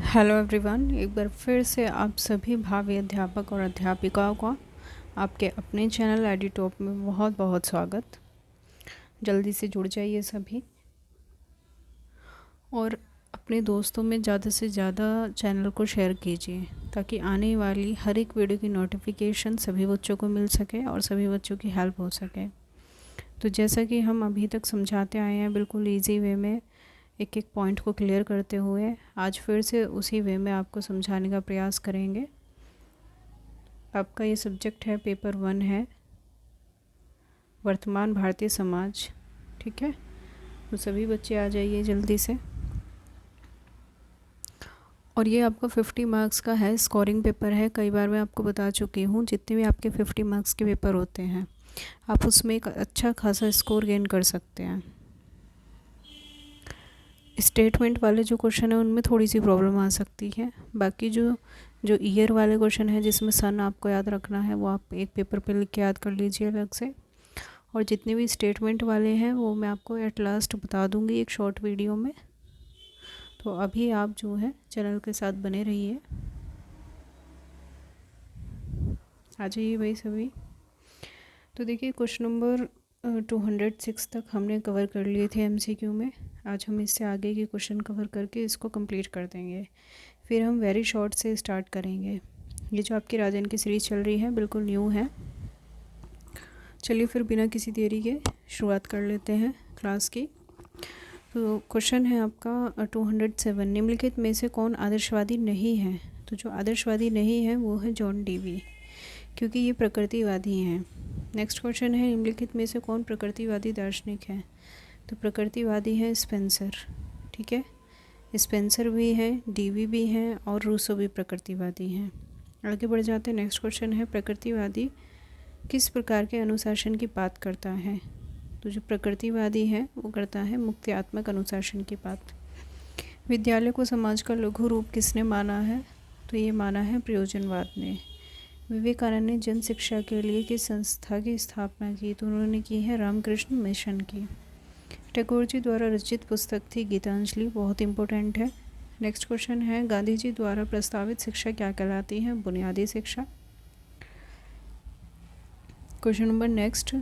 Hello everyone, एक बार फिर से आप सभी भावी अध्यापक और अध्यापिकाओं का आपके अपने चैनल आईडी टॉप में बहुत बहुत स्वागत। जल्दी से जुड़ जाइए सभी और अपने दोस्तों में ज़्यादा से ज़्यादा चैनल को शेयर कीजिए ताकि आने वाली हर एक वीडियो की नोटिफिकेशन सभी बच्चों को मिल सके और सभी बच्चों की हेल्प हो सके। तो जैसा कि हम अभी तक समझाते आए हैं बिल्कुल ईजी वे में, एक एक पॉइंट को क्लियर करते हुए आज फिर से उसी वे में आपको समझाने का प्रयास करेंगे। आपका ये सब्जेक्ट है, पेपर 1 है, वर्तमान भारतीय समाज। ठीक है, तो सभी बच्चे आ जाइए जल्दी से। और ये आपका 50 मार्क्स का है, स्कोरिंग पेपर है। कई बार मैं आपको बता चुकी हूँ, जितने भी आपके 50 मार्क्स के पेपर होते हैं आप उसमें एक अच्छा खासा स्कोर गेन कर सकते हैं। स्टेटमेंट वाले जो क्वेश्चन है उनमें थोड़ी सी प्रॉब्लम आ सकती है। बाकी जो जो ईयर वाले क्वेश्चन है जिसमें सन आपको याद रखना है वो आप एक पेपर पे लिख के याद कर लीजिए अलग से। और जितने भी स्टेटमेंट वाले हैं वो मैं आपको एट लास्ट बता दूंगी एक शॉर्ट वीडियो में। तो अभी आप जो है चैनल के साथ बने रहिए। आ जाइए भाई सभी। तो देखिए, क्वेश्चन नंबर 206 तक हमने कवर कर लिए थे एमसीक्यू में। आज हम इससे आगे के क्वेश्चन कवर करके इसको कंप्लीट कर देंगे। फिर हम वेरी शॉर्ट से स्टार्ट करेंगे। ये जो आपकी राजन की सीरीज़ चल रही है बिल्कुल न्यू है। चलिए फिर बिना किसी देरी के शुरुआत कर लेते हैं क्लास की। तो क्वेश्चन है आपका 207, निम्नलिखित में से कौन आदर्शवादी नहीं है। तो जो आदर्शवादी नहीं है वो है जॉन डीवी, क्योंकि ये प्रकृतिवादी हैं। नेक्स्ट क्वेश्चन है, निम्नलिखित में से कौन प्रकृतिवादी दार्शनिक है। तो प्रकृतिवादी है स्पेंसर। ठीक है, स्पेंसर भी हैं, डीवी भी हैं और रूसो भी प्रकृतिवादी हैं। आगे बढ़ जाते हैं। नेक्स्ट क्वेश्चन है, प्रकृतिवादी किस प्रकार के अनुशासन की बात करता है। तो जो प्रकृतिवादी है वो करता है मुक्त्यात्मक अनुशासन की बात। विद्यालय को समाज का लघु रूप किसने माना है। तो ये माना है प्रयोजनवाद ने। विवेकानंद ने जन शिक्षा के लिए किस संस्था की स्थापना की। तो उन्होंने की है रामकृष्ण मिशन की। टैगोर जी द्वारा रचित पुस्तक थी गीतांजलि, बहुत इंपॉर्टेंट है। नेक्स्ट क्वेश्चन है, गांधी जी द्वारा प्रस्तावित शिक्षा क्या कहलाती है। बुनियादी शिक्षा। क्वेश्चन नंबर नेक्स्ट,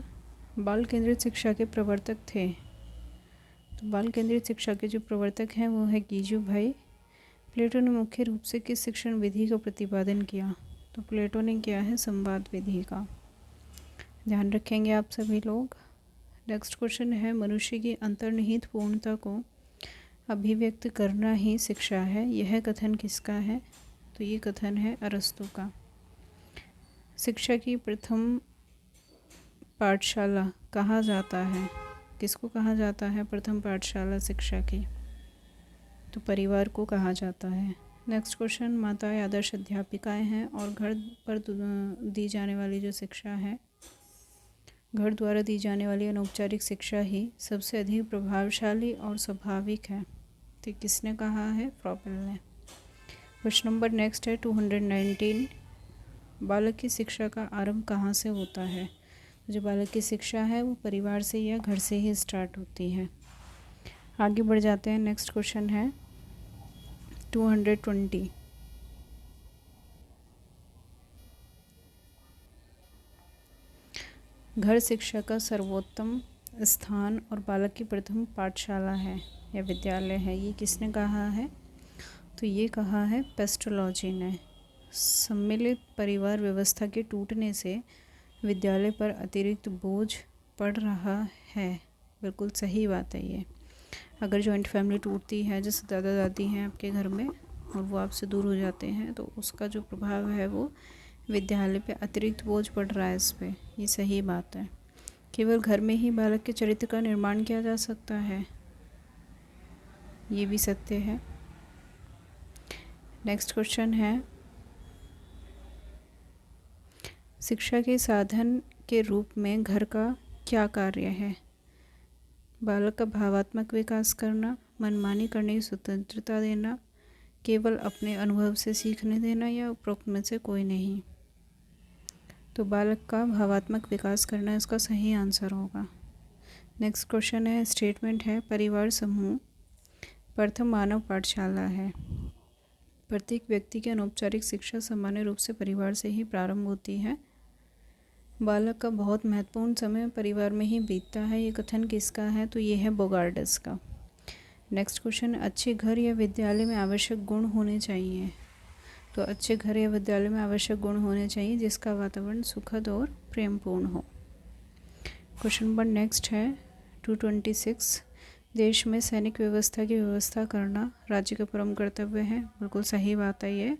बाल केंद्रित शिक्षा के प्रवर्तक थे। तो बाल केंद्रित शिक्षा के जो प्रवर्तक हैं वो है गीजू भाई। प्लेटो ने मुख्य रूप से किस शिक्षण विधि का प्रतिपादन किया। तो प्लेटो ने किया है संवाद विधि का। ध्यान रखेंगे आप सभी लोग। नेक्स्ट क्वेश्चन है, मनुष्य की अंतर्निहित पूर्णता को अभिव्यक्त करना ही शिक्षा है। यह कथन किसका है। तो ये कथन है अरस्तु का। शिक्षा की प्रथम पाठशाला कहा जाता है, किसको कहा जाता है प्रथम पाठशाला शिक्षा की। तो परिवार को कहा जाता है। नेक्स्ट क्वेश्चन, माताएं आदर्श अध्यापिकाएं हैं और घर पर दी जाने वाली जो शिक्षा है, घर द्वारा दी जाने वाली अनौपचारिक शिक्षा ही सबसे अधिक प्रभावशाली और स्वाभाविक है। तो किसने कहा है, फ्रॉपेल ने। क्वेश्चन नंबर नेक्स्ट है 219, बालक की शिक्षा का आरंभ कहाँ से होता है। जो बालक की शिक्षा है वो परिवार से या घर से ही स्टार्ट होती है। आगे बढ़ जाते हैं। नेक्स्ट क्वेश्चन है 220, घर शिक्षा का सर्वोत्तम स्थान और बालक की प्रथम पाठशाला है या विद्यालय है, ये किसने कहा है। तो ये कहा है पेस्टोलॉजी ने। सम्मिलित परिवार व्यवस्था के टूटने से विद्यालय पर अतिरिक्त बोझ पड़ रहा है। बिल्कुल सही बात है ये। अगर जॉइंट फैमिली टूटती है, जैसे दादा दादी हैं आपके घर में और वो आपसे दूर हो जाते हैं, तो उसका जो प्रभाव है वो विद्यालय पे अतिरिक्त बोझ पड़ रहा है इस पर। ये सही बात है। केवल घर में ही बालक के चरित्र का निर्माण किया जा सकता है, ये भी सत्य है। नेक्स्ट क्वेश्चन है, शिक्षा के साधन के रूप में घर का क्या कार्य है। बालक का भावात्मक विकास करना, मनमानी करने की स्वतंत्रता देना, केवल अपने अनुभव से सीखने देना या उपरोक्त में से कोई नहीं। तो बालक का भावात्मक विकास करना इसका सही आंसर होगा। नेक्स्ट क्वेश्चन है, स्टेटमेंट है, परिवार समूह प्रथम मानव पाठशाला है। प्रत्येक व्यक्ति की अनौपचारिक शिक्षा सामान्य रूप से परिवार से ही प्रारंभ होती है। बालक का बहुत महत्वपूर्ण समय परिवार में ही बीतता है। ये कथन किसका है? तो ये है बोगार्डस का। नेक्स्ट क्वेश्चन, अच्छे घर या विद्यालय में आवश्यक गुण होने चाहिए। तो अच्छे घर या विद्यालय में आवश्यक गुण होने चाहिए जिसका वातावरण सुखद और प्रेमपूर्ण हो। क्वेश्चन नंबर नेक्स्ट है 226, देश में सैनिक व्यवस्था की व्यवस्था करना राज्य का परम कर्तव्य है। बिल्कुल सही बात है ये।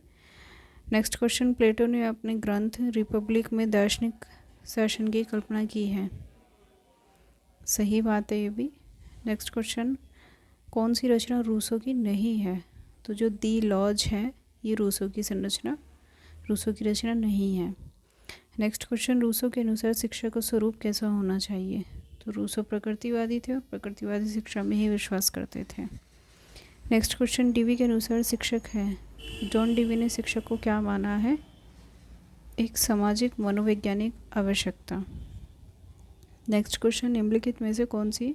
नेक्स्ट क्वेश्चन, प्लेटो ने अपने ग्रंथ रिपब्लिक में दार्शनिक शासन की कल्पना की है। सही बात है ये भी। नेक्स्ट क्वेश्चन, कौन सी रचना रूसो की नहीं है? तो जो दी लॉज है ये रूसो की रचना नहीं है। नेक्स्ट क्वेश्चन, रूसो के अनुसार शिक्षा का स्वरूप कैसा होना चाहिए? तो रूसो प्रकृतिवादी थे और प्रकृतिवादी शिक्षा में ही विश्वास करते थे। नेक्स्ट क्वेश्चन, डीवी के अनुसार शिक्षक है। जॉन डीवी ने शिक्षक को क्या माना है? एक सामाजिक मनोवैज्ञानिक आवश्यकता। नेक्स्ट क्वेश्चन, निम्नलिखित में से कौन सी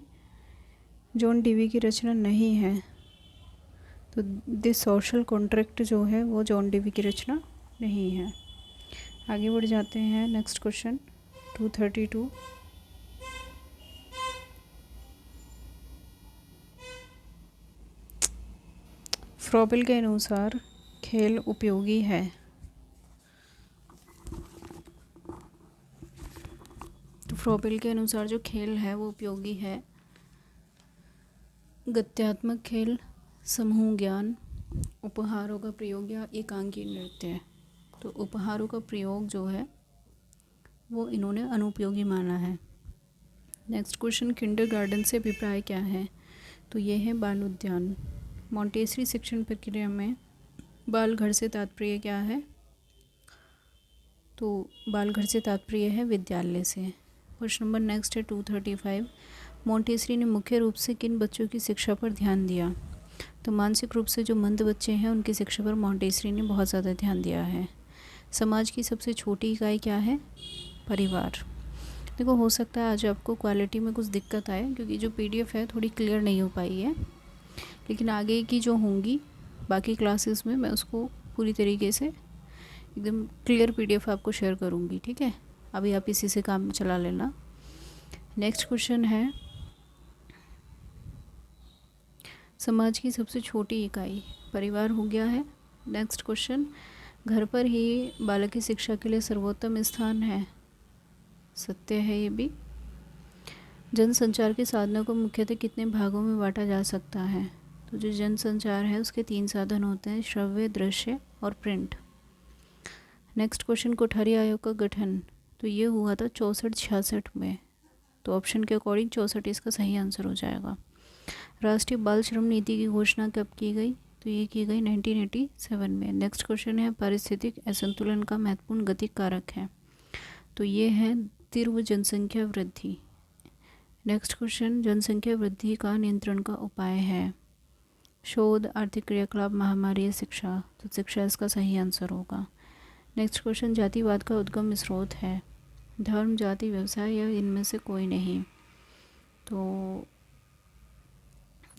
जॉन डीवी की रचना नहीं है? तो द सोशल कॉन्ट्रैक्ट जो है वो जॉन डीवी की रचना नहीं है। आगे बढ़ जाते हैं। नेक्स्ट क्वेश्चन 232, फ्रॉबेल के अनुसार खेल उपयोगी है। तो फ्रॉबेल के अनुसार जो खेल है वो उपयोगी है। गत्यात्मक खेल, समूह ज्ञान, उपहारों का प्रयोग या एकांकी नृत्य। तो उपहारों का प्रयोग जो है वो इन्होंने अनुपयोगी माना है। नेक्स्ट क्वेश्चन, किंडरगार्टन से अभिप्राय क्या है? तो ये है बाल उद्यान। मॉन्टेसरी शिक्षण प्रक्रिया में बाल घर से तात्पर्य क्या है? तो बाल घर से तात्पर्य है विद्यालय से। क्वेश्चन नंबर नेक्स्ट है 235, मॉन्टेसरी ने मुख्य रूप से किन बच्चों की शिक्षा पर ध्यान दिया? तो मानसिक रूप से जो मंद बच्चे हैं उनकी शिक्षा पर मॉन्टेसरी ने बहुत ज़्यादा ध्यान दिया है। समाज की सबसे छोटी इकाई क्या है? परिवार। देखो, हो सकता है आज आपको क्वालिटी में कुछ दिक्कत आए क्योंकि जो पीडीएफ है थोड़ी क्लियर नहीं हो पाई है, लेकिन आगे की जो होंगी बाकी क्लासेस में मैं उसको पूरी तरीके से एकदम क्लियर पीडीएफ आपको शेयर करूँगी। ठीक है, अभी आप इसी से काम चला लेना। नेक्स्ट क्वेश्चन है, समाज की सबसे छोटी इकाई परिवार हो गया है। नेक्स्ट क्वेश्चन, घर पर ही बालक की शिक्षा के लिए सर्वोत्तम स्थान है। सत्य है ये भी। जनसंचार के साधनों को मुख्यतः कितने भागों में बांटा जा सकता है? तो जो जनसंचार है उसके 3 साधन होते हैं, श्रव्य, दृश्य और प्रिंट। नेक्स्ट क्वेश्चन, कोठारी आयोग का गठन तो ये हुआ था 64-66 में। तो ऑप्शन के अकॉर्डिंग 64 इसका सही आंसर हो जाएगा। राष्ट्रीय बाल श्रम नीति की घोषणा कब की गई? तो ये की गई 1987 में। नेक्स्ट क्वेश्चन है, पारिस्थितिक असंतुलन का महत्वपूर्ण गति कारक है। तो ये है तीव्र जनसंख्या वृद्धि। नेक्स्ट क्वेश्चन, जनसंख्या वृद्धि का नियंत्रण का उपाय है। शोध, आर्थिक क्रियाकलाप, महामारी या शिक्षा। तो शिक्षा इसका सही आंसर होगा। नेक्स्ट क्वेश्चन, जातिवाद का उद्गम स्रोत है। धर्म, जाति, व्यवसाय या इनमें से कोई नहीं। तो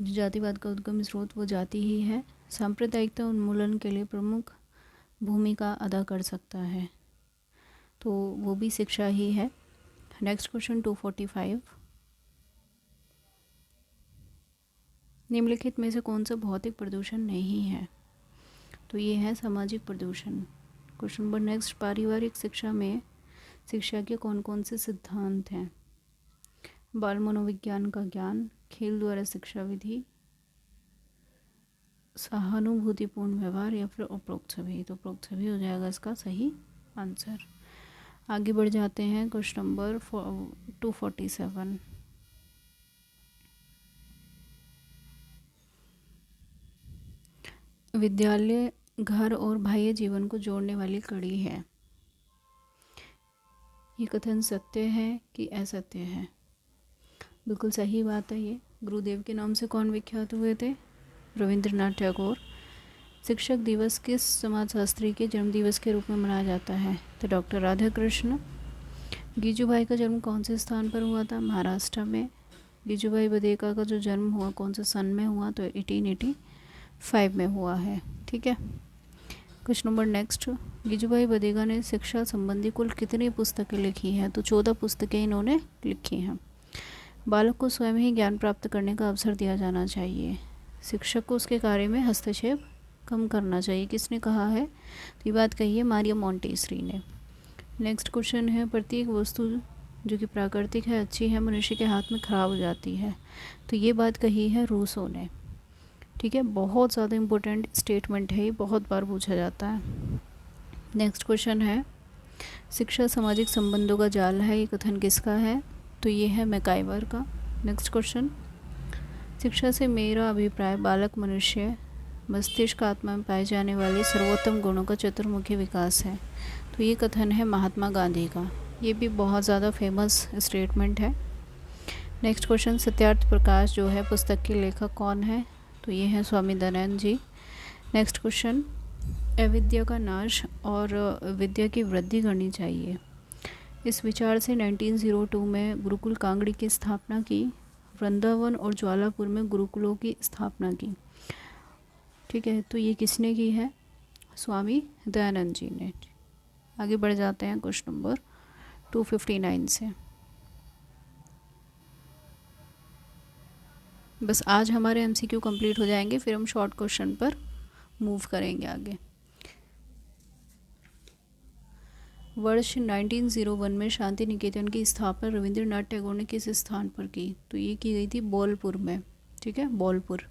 जो जातिवाद का उद्गम स्रोत वो जाति ही है। सांप्रदायिकता उन्मूलन के लिए प्रमुख भूमिका अदा कर सकता है, तो वो भी शिक्षा ही है। नेक्स्ट क्वेश्चन 245, निम्नलिखित में से कौन सा भौतिक प्रदूषण नहीं है? तो ये है सामाजिक प्रदूषण। क्वेश्चन नंबर नेक्स्ट, पारिवारिक शिक्षा में शिक्षा के कौन कौन से सिद्धांत हैं? बाल मनोविज्ञान का ज्ञान, खेल द्वारा शिक्षा विधि, सहानुभूतिपूर्ण व्यवहार या फिर उपरोक्त सभी। तो उपरोक्त सभी हो जाएगा इसका सही आंसर। आगे बढ़ जाते हैं। क्वेश्चन नंबर 247, विद्यालय घर और बाह्य जीवन को जोड़ने वाली कड़ी है। ये कथन सत्य है कि असत्य है? बिल्कुल सही बात है ये। गुरुदेव के नाम से कौन विख्यात हुए थे? रविंद्रनाथ टैगोर। शिक्षक दिवस किस समाजशास्त्री के जन्म दिवस के रूप में मनाया जाता है? तो डॉक्टर राधा कृष्ण। गिजुभाई का जन्म कौन से स्थान पर हुआ था? महाराष्ट्र में। गिजुभाई बधेका का जो जन्म हुआ कौन से सन में हुआ? तो 1885 में हुआ है। ठीक है, क्वेश्चन नंबर नेक्स्ट, गिजुभाई बदेगा ने शिक्षा संबंधी कुल कितनी पुस्तकें लिखी हैं? तो 14 पुस्तकें इन्होंने लिखी हैं। बालक को स्वयं ही ज्ञान प्राप्त करने का अवसर दिया जाना चाहिए। शिक्षक को उसके कार्य में हस्तक्षेप कम करना चाहिए। किसने कहा है? तो ये बात कही है मारिया मोंटेसरी ने। नेक्स्ट क्वेश्चन है, प्रत्येक वस्तु जो कि प्राकृतिक है, अच्छी है, मनुष्य के हाथ में ख़राब हो जाती है। तो ये बात कही है रूसो ने। ठीक है, बहुत ज़्यादा इम्पोर्टेंट स्टेटमेंट है, ये बहुत बार पूछा जाता है। नेक्स्ट क्वेश्चन है, शिक्षा सामाजिक संबंधों का जाल है, ये कथन किसका है? तो ये है मैकाइवर का। नेक्स्ट क्वेश्चन, शिक्षा से मेरा अभिप्राय बालक मनुष्य मस्तिष्क आत्मा में पाए जाने वाले सर्वोत्तम गुणों का चतुर्मुखी विकास है। तो ये कथन है महात्मा गांधी का। ये भी बहुत ज़्यादा फेमस स्टेटमेंट है। नेक्स्ट क्वेश्चन, सत्यार्थ प्रकाश जो है पुस्तक के लेखक कौन है? तो ये है स्वामी दयानंद जी। नेक्स्ट क्वेश्चन, अविद्या का नाश और विद्या की वृद्धि करनी चाहिए, इस विचार से 1902 में गुरुकुल कांगड़ी की स्थापना की, वृंदावन और ज्वालापुर में गुरुकुलों की स्थापना की। ठीक है, तो ये किसने की है? स्वामी दयानंद जी ने। आगे बढ़ जाते हैं क्वेश्चन नंबर 259 से। बस आज हमारे MCQ कंप्लीट हो जाएंगे, फिर हम शॉर्ट क्वेश्चन पर मूव करेंगे आगे। वर्ष 1901 में शांति निकेतन की स्थापना रविंद्रनाथ टैगोर ने किस स्थान पर की? तो ये की गई थी बोलपुर में। ठीक है, बोलपुर।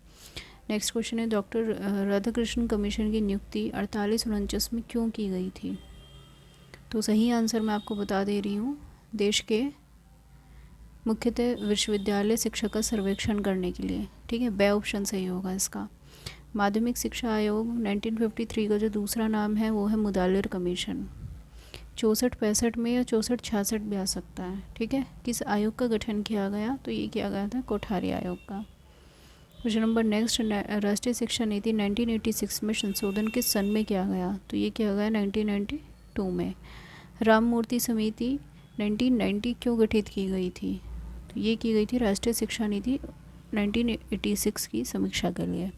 नेक्स्ट क्वेश्चन है, डॉक्टर राधाकृष्णन कमीशन की नियुक्ति 4849 में क्यों की गई थी? तो सही आंसर मैं आपको बता दे रही हूँ, देश के मुख्यतः विश्वविद्यालय शिक्षा का सर्वेक्षण करने के लिए। ठीक है, बे ऑप्शन सही होगा इसका। माध्यमिक शिक्षा आयोग 1953 का जो दूसरा नाम है वो है मुदालिर कमीशन। 64-65 में या 64-66 भी आ सकता है। ठीक है, किस आयोग का गठन किया गया? तो ये किया गया था कोठारी आयोग का। क्वेश्चन नंबर नेक्स्ट, राष्ट्रीय शिक्षा नीति 1986 में संशोधन किस सन में किया गया? तो ये किया गया 1992 में। राम मूर्ति समिति 1990 क्यों गठित की गई थी? तो ये की गई थी राष्ट्रीय शिक्षा नीति 1986 की समीक्षा के लिए।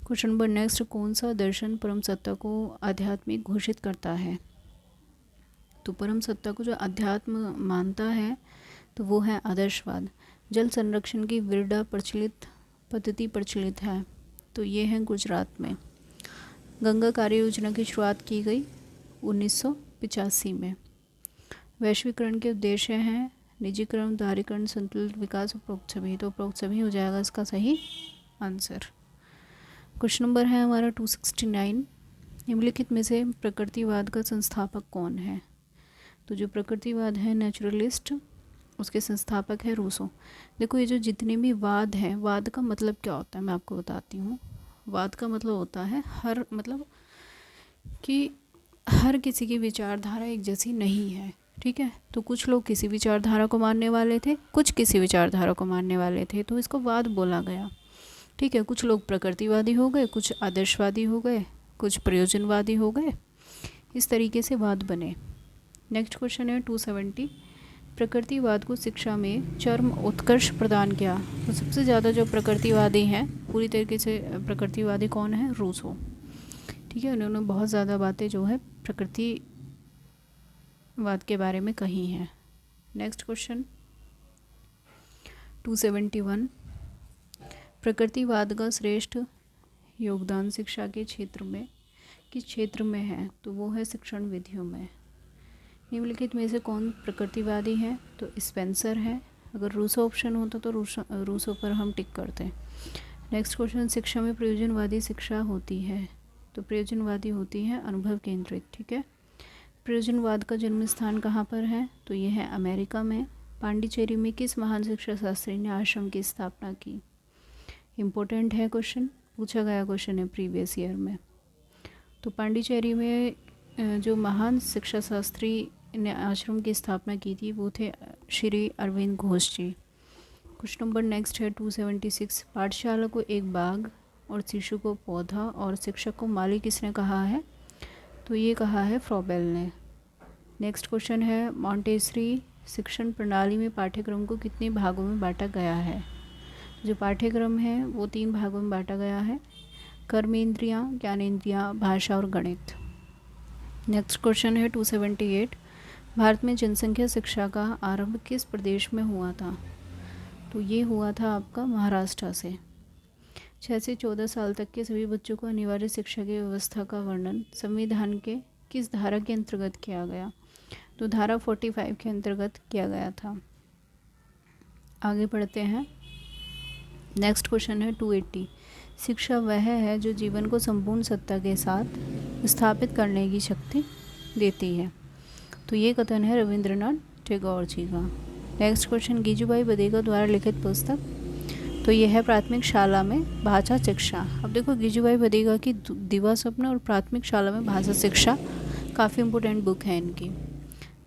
क्वेश्चन नंबर नेक्स्ट, कौन सा दर्शन परम सत्ता को आध्यात्मिक घोषित करता है? तो परम सत्ता को जो अध्यात्म मानता है तो वो है आदर्शवाद। जल संरक्षण की विरडा प्रचलित पद्धति प्रचलित है, तो ये है गुजरात में। गंगा कार्य योजना की शुरुआत की गई 1985 में। वैश्वीकरण के उद्देश्य हैं निजीकरण, उदारीकरण, संतुलित विकास, उपरोक्त सभी। तो उपरोक्त सभी हो जाएगा इसका सही आंसर। क्वेश्चन नंबर है हमारा 269, निम्नलिखित में से प्रकृतिवाद का संस्थापक कौन है? तो जो प्रकृतिवाद है नेचुरलिस्ट, उसके संस्थापक है रूसो। देखो ये जो जितने भी वाद हैं, वाद का मतलब क्या होता है मैं आपको बताती हूँ। वाद का मतलब होता है हर मतलब कि हर किसी की विचारधारा एक जैसी नहीं है। ठीक है, तो कुछ लोग किसी विचारधारा को मानने वाले थे, कुछ किसी विचारधारा को मानने वाले थे, तो इसको वाद बोला गया। ठीक है, कुछ लोग प्रकृतिवादी हो गए, कुछ आदर्शवादी हो गए, कुछ प्रयोजनवादी हो गए, इस तरीके से वाद बने। नेक्स्ट क्वेश्चन है 270, प्रकृतिवाद को शिक्षा में चरम उत्कर्ष प्रदान किया। तो सबसे ज़्यादा जो प्रकृतिवादी हैं पूरी तरीके से प्रकृतिवादी कौन है? रूसो। ठीक है, उन्होंने बहुत ज़्यादा बातें जो है प्रकृतिवाद के बारे में कही हैं। नेक्स्ट क्वेश्चन 271, प्रकृतिवाद का श्रेष्ठ योगदान शिक्षा के क्षेत्र में किस क्षेत्र में है? तो वो है शिक्षण विधियों में। निम्नलिखित में से कौन प्रकृतिवादी है? तो स्पेंसर है। अगर रूसो ऑप्शन होता तो रूसो पर हम टिक करते हैं। नेक्स्ट क्वेश्चन, शिक्षा में प्रयोजनवादी शिक्षा होती है? तो प्रयोजनवादी होती है अनुभव केंद्रित। ठीक है, प्रयोजनवाद का जन्म स्थान कहाँ पर है? तो ये है अमेरिका में। पांडिचेरी में किस महान शिक्षा शास्त्री ने आश्रम की स्थापना की? इम्पोर्टेंट है क्वेश्चन, पूछा गया क्वेश्चन है प्रीवियस ईयर में। तो पांडिचेरी में जो महान शिक्षा शास्त्री ने आश्रम की स्थापना की थी वो थे श्री अरविंद घोष जी। क्वेश्चन नंबर नेक्स्ट है 276, पाठशाला को एक बाग और शिशु को पौधा और शिक्षक को माली किसने कहा है? तो ये कहा है फ्रॉबेल ने। नेक्स्ट क्वेश्चन है, मॉन्टेसरी शिक्षण प्रणाली में पाठ्यक्रम को कितने भागों में बांटा गया है? जो पाठ्यक्रम है वो 3 भागों में बांटा गया है। कर्मेंद्रियाँ, ज्ञानेंद्रियाँ, भाषा और गणित। नेक्स्ट क्वेश्चन है 278, भारत में जनसंख्या शिक्षा का आरंभ किस प्रदेश में हुआ था? तो ये हुआ था आपका महाराष्ट्र से। 6 से 14 साल तक के सभी बच्चों को अनिवार्य शिक्षा की व्यवस्था का वर्णन संविधान के किस धारा के अंतर्गत किया गया? तो धारा 45 के अंतर्गत किया गया था। आगे बढ़ते हैं। नेक्स्ट क्वेश्चन है 280, शिक्षा वह है जो जीवन को संपूर्ण सत्ता के साथ स्थापित करने की शक्ति देती है। तो ये कथन है रविंद्रनाथ टैगोर जी का। नेक्स्ट क्वेश्चन, गिजुभाई बधिका द्वारा लिखित पुस्तक? तो यह है प्राथमिक शाला में भाषा शिक्षा। अब देखो गिजुभाई बधिका की दिवा स्वप्न और प्राथमिक शाला में भाषा शिक्षा काफ़ी इम्पोर्टेंट बुक है इनकी।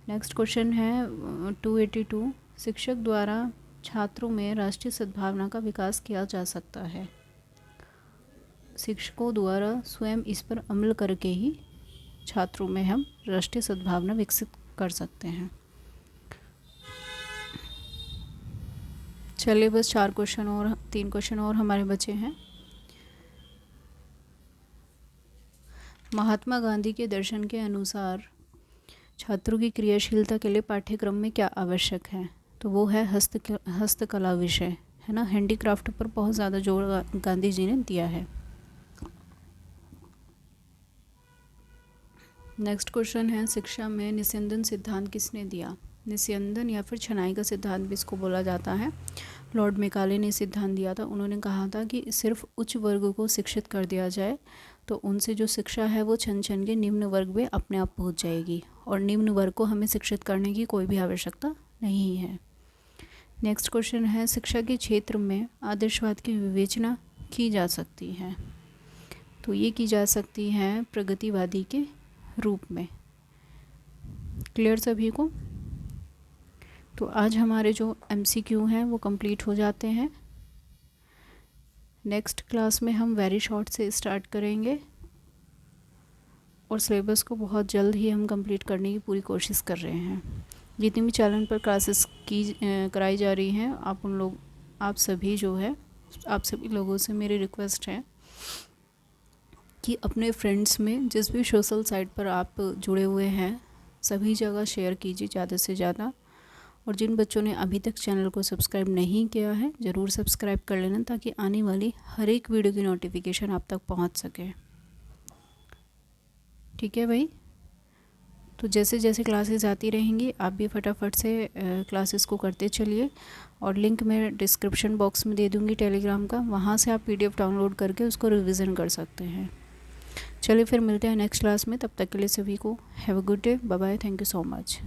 नेक्स्ट क्वेश्चन है 282, शिक्षक द्वारा छात्रों में राष्ट्रीय सद्भावना का विकास किया जा सकता है। शिक्षकों द्वारा स्वयं इस पर अमल करके ही छात्रों में हम राष्ट्रीय सद्भावना विकसित कर सकते हैं। चलिए बस 4 क्वेश्चन और 3 क्वेश्चन और हमारे बचे हैं। महात्मा गांधी के दर्शन के अनुसार छात्रों की क्रियाशीलता के लिए पाठ्यक्रम में क्या आवश्यक है? तो वो है हस्तकला विषय, है ना। हैंडीक्राफ्ट पर बहुत ज़्यादा जोर गांधी जी ने दिया है। नेक्स्ट क्वेश्चन है, शिक्षा में निस्यंदन सिद्धांत किसने दिया? निस्यंदन या फिर छनाई का सिद्धांत भी इसको बोला जाता है। लॉर्ड मेकाले ने सिद्धांत दिया था। उन्होंने कहा था कि सिर्फ उच्च वर्ग को शिक्षित कर दिया जाए तो उनसे जो शिक्षा है वो छन छन के निम्न वर्ग में अपने आप पहुंच जाएगी, और निम्न वर्ग को हमें शिक्षित करने की कोई भी आवश्यकता नहीं है। नेक्स्ट क्वेश्चन है, शिक्षा के क्षेत्र में आदर्शवाद की विवेचना की जा सकती है? तो ये की जा सकती है प्रगतिवादी के रूप में। क्लियर सभी को? तो आज हमारे जो MCQ हैं वो कंप्लीट हो जाते हैं। नेक्स्ट क्लास में हम वेरी शॉर्ट से स्टार्ट करेंगे और सिलेबस को बहुत जल्द ही हम कंप्लीट करने की पूरी कोशिश कर रहे हैं। जितनी भी चैनल पर क्लासेस कराई जा रही हैं, आप सभी लोगों से मेरी रिक्वेस्ट है कि अपने फ्रेंड्स में जिस भी सोशल साइट पर आप जुड़े हुए हैं सभी जगह शेयर कीजिए ज़्यादा से ज़्यादा। और जिन बच्चों ने अभी तक चैनल को सब्सक्राइब नहीं किया है ज़रूर सब्सक्राइब कर लेना, ताकि आने वाली हर एक वीडियो की नोटिफिकेशन आप तक पहुंच सके। ठीक है भाई? तो जैसे जैसे क्लासेस आती रहेंगी आप भी फटाफट से क्लासेस को करते चलिए, और लिंक मैं डिस्क्रिप्शन बॉक्स में दे दूँगी टेलीग्राम का, वहाँ से आप PDF डाउनलोड करके उसको रिविज़न कर सकते हैं। चलिए फिर मिलते हैं नेक्स्ट क्लास में, तब तक के लिए सभी को have a good day, bye bye, thank you so much.